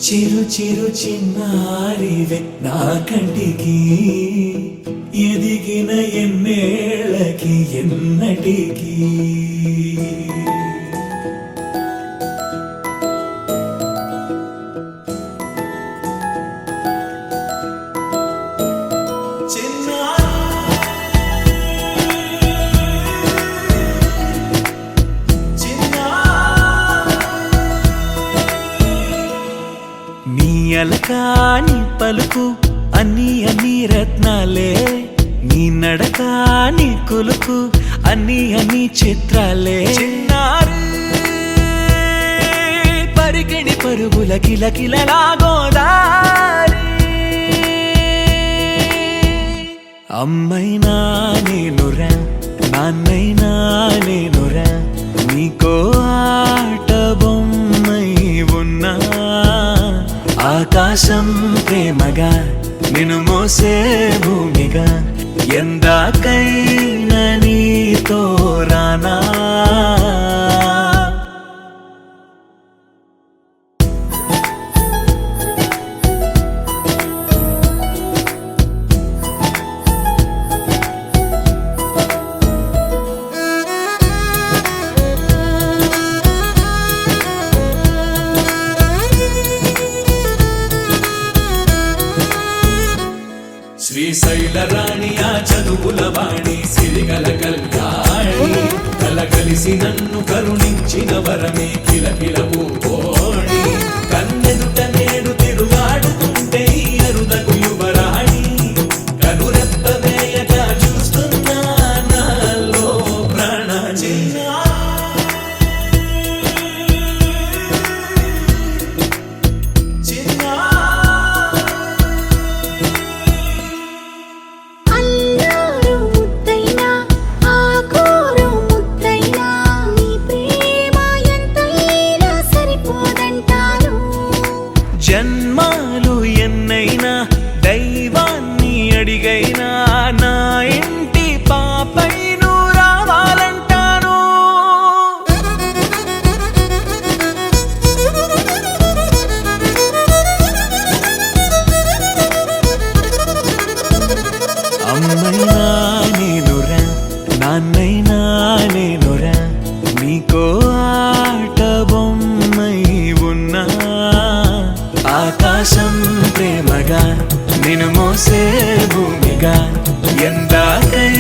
చిరు చిరు చిన్నారివే నా కంటికి ఎదిగిన ఎన్నేళ్ళకి ఎన్నటికి అలకాని పలుకు అన్ని రత్నాలే నీ నడకాని కులుకు అన్ని చిత్రాలే పరికిణి పరుగుల కిలకిలలాగోదారి అమ్మైనా నేనురా నాన్నైనా నేనురా నీకో ఆట బొమ్మై ఉన్నా ఆకాశం ప్రేమగా నిన్ను మోసే భూమిగా ఎందాకైనా నీతో రానా శ్రీశైల రాణి ఆ చదువుల వాణి సిరిగల కళ్యాణి కలగలిసి నన్ను కరుణించిన వరమే కిలకిల పూకోణి కన్నెదుట నేడు తిరుగాడుతుంటే అరుదకు యువరాణి కనురెప్ప వేయగా చూస్తున్నా నాలో ప్రాణ జన్మాలు ఎన్నైనా దైవాన్ని అడిగైనా నా ఇంటి పాపై నువ్వు రావాలంటాను అమ్మైనా నేనురా నాన్నైనా నేనురా నీకో ఆట బొమ్మై ఉన్నా ఆకాశం ప్రేమగా నిన్ను మోసే భూమిగా ఎందాకై